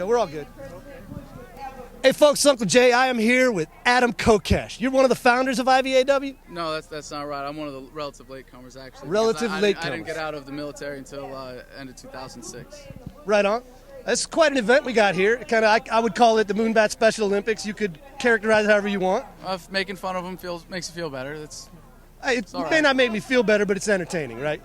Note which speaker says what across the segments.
Speaker 1: go. We're all good. Hey, folks, Uncle Jay, I am here with Adam Kokesh. You're one of the founders of IVAW?
Speaker 2: No, that's not right. I'm one of the relative latecomers, actually.
Speaker 1: Latecomers.
Speaker 2: I didn't get out of the military until end of 2006.
Speaker 1: Right on. That's quite an event we got here. I would call it the Moonbat Special Olympics. You could characterize it however you want.
Speaker 2: Making fun of them makes you feel better.
Speaker 1: It may not make me feel better, but it's entertaining, right?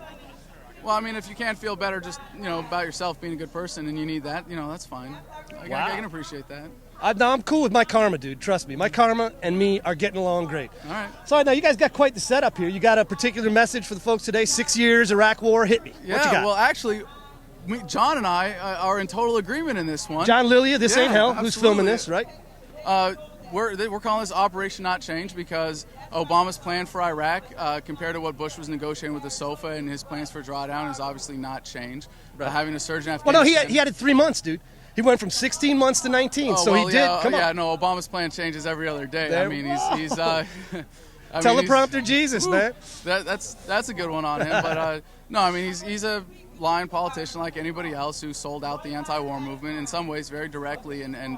Speaker 2: Well, I mean, if you can't feel better just, about yourself being a good person and you need that, that's fine. I can appreciate that.
Speaker 1: I'm cool with my karma, dude. Trust me. My karma and me are getting along great.
Speaker 2: All right.
Speaker 1: So now you guys got quite the setup here. You got a particular message for the folks today. 6 years, Iraq War. Hit me.
Speaker 2: Yeah,
Speaker 1: what you got?
Speaker 2: Well, actually, John and I are in total agreement in this one.
Speaker 1: John Lilia, This Ain't Hell,
Speaker 2: absolutely.
Speaker 1: who's filming this, right?
Speaker 2: We're calling this Operation Not Change because Obama's plan for Iraq, compared to what Bush was negotiating with the SOFA and his plans for drawdown, is obviously not changed. Right. Having a surge in Afghanistan.
Speaker 1: Well, no, he had it 3 months, dude. He went from 16 months to 19, so he did. Come on.
Speaker 2: Yeah, no, Obama's plan changes every other day.
Speaker 1: There.
Speaker 2: I mean, he's
Speaker 1: teleprompter Jesus, man.
Speaker 2: That's a good one on him. But no, I mean, he's a lying politician like anybody else who sold out the anti-war movement in some ways very directly and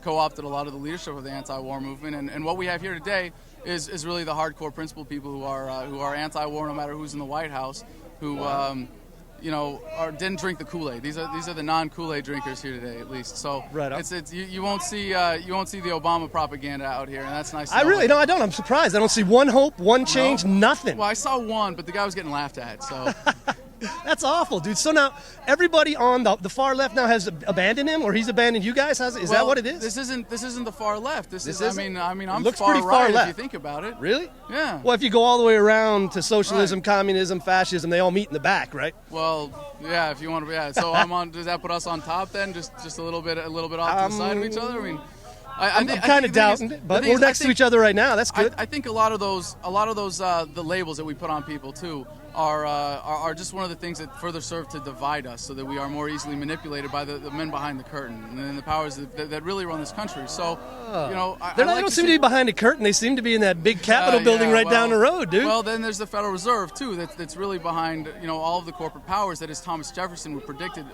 Speaker 2: co-opted a lot of the leadership of the anti-war movement. And what we have here today is really the hardcore principled people who are anti-war no matter who's in the White House, who didn't drink the Kool-Aid. These are the non-Kool-Aid drinkers here today, at least. So
Speaker 1: right
Speaker 2: you won't see the Obama propaganda out here, and that's nice.
Speaker 1: I don't. I'm surprised. I don't see one hope, one change, nothing.
Speaker 2: Well, I saw one, but the guy was getting laughed at. So
Speaker 1: that's awful, dude. So now everybody on the far left now has abandoned him, or he's abandoned you guys. Is that what it is?
Speaker 2: This isn't the far left. This is. I mean, I'm
Speaker 1: looks
Speaker 2: far
Speaker 1: pretty
Speaker 2: right
Speaker 1: far left
Speaker 2: if you think about it.
Speaker 1: Really?
Speaker 2: Yeah.
Speaker 1: Well, if you go all the way around to socialism, communism, fascism, they all meet in the back, right?
Speaker 2: Well, yeah. If you want to, yeah. So I'm on. Does that put us on top then? Just a little bit off to the side of each other. I mean.
Speaker 1: I'm kind of doubting it, but we're next to each other right now. That's good.
Speaker 2: I think a lot of those the labels that we put on people too are just one of the things that further serve to divide us, so that we are more easily manipulated by the men behind the curtain and the powers that really run this country. So,
Speaker 1: they don't seem to be behind the curtain. They seem to be in that big Capitol building down the road, dude.
Speaker 2: Well, then there's the Federal Reserve too. That's really behind all of the corporate powers that, as Thomas Jefferson would predicted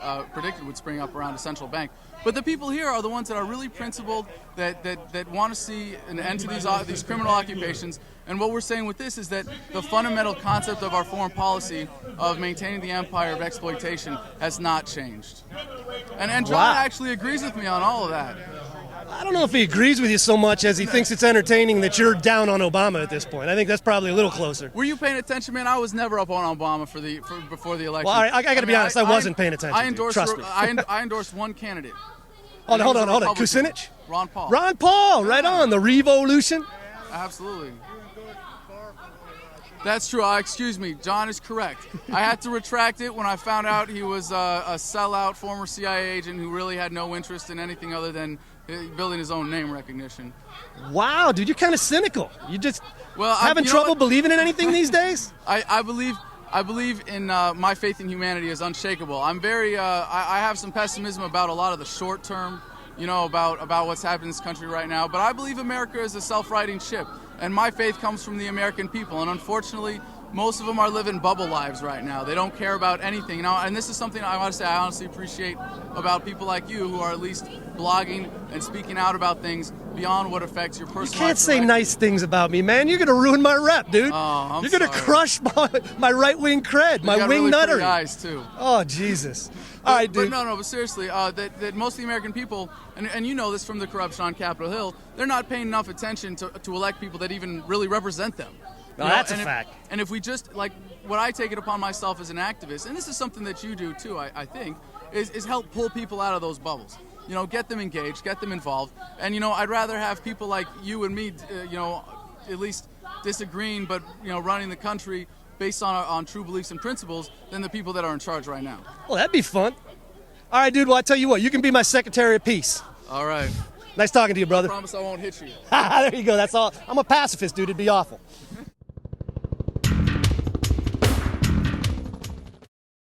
Speaker 2: would spring up around a central bank. But the people here are the ones that are really principled, that want to see an end to these criminal occupations. And what we're saying with this is that the fundamental concept of our foreign policy of maintaining the empire of exploitation has not changed. And John actually agrees with me on all of that.
Speaker 1: I don't know if he agrees with you so much as he thinks it's entertaining that you're down on Obama at this point. I think that's probably a little closer.
Speaker 2: Were you paying attention, man? I was never up on Obama before the election.
Speaker 1: Well, I got to be honest. I wasn't paying attention. Trust me.
Speaker 2: I endorsed one candidate.
Speaker 1: Hold on. Kucinich?
Speaker 2: Ron Paul.
Speaker 1: Ron Paul, right on. The Revolution.
Speaker 2: Absolutely. That's true. Excuse me. John is correct. I had to retract it when I found out he was a sellout former CIA agent who really had no interest in anything other than building his own name recognition.
Speaker 1: Wow, dude, you're kind of cynical. You just having
Speaker 2: you
Speaker 1: trouble believing in anything these days?
Speaker 2: I believe in my faith in humanity is unshakable. I'm very I have some pessimism about a lot of the short term, about what's happening in this country right now. But I believe America is a self-righting ship, and my faith comes from the American people. And unfortunately, most of them are living bubble lives right now. They don't care about anything. And this is something I want to say I honestly appreciate about people like you who are at least blogging and speaking out about things beyond what affects your personal life.
Speaker 1: You can't say nice things about me, man. You're going to ruin my rep, dude.
Speaker 2: Oh,
Speaker 1: You're going to crush my right-wing cred, my wing nuttery.
Speaker 2: Guys, too.
Speaker 1: Oh, Jesus. All right, dude.
Speaker 2: But seriously, that most of the American people, and you know this from the corruption on Capitol Hill, they're not paying enough attention to elect people that even really represent them.
Speaker 1: No, that's a fact.
Speaker 2: And if we just, what I take it upon myself as an activist, and this is something that you do too, I think, is help pull people out of those bubbles. Get them engaged, get them involved. And, I'd rather have people like you and me, at least disagreeing, but, running the country based on true beliefs and principles than the people that are in charge right now.
Speaker 1: Well, that'd be fun. All right, dude, well, I tell you what, you can be my Secretary of Peace.
Speaker 2: All right.
Speaker 1: Nice talking to you, brother.
Speaker 2: I promise I won't hit you.
Speaker 1: There you go, that's all. I'm a pacifist, dude. It'd be awful.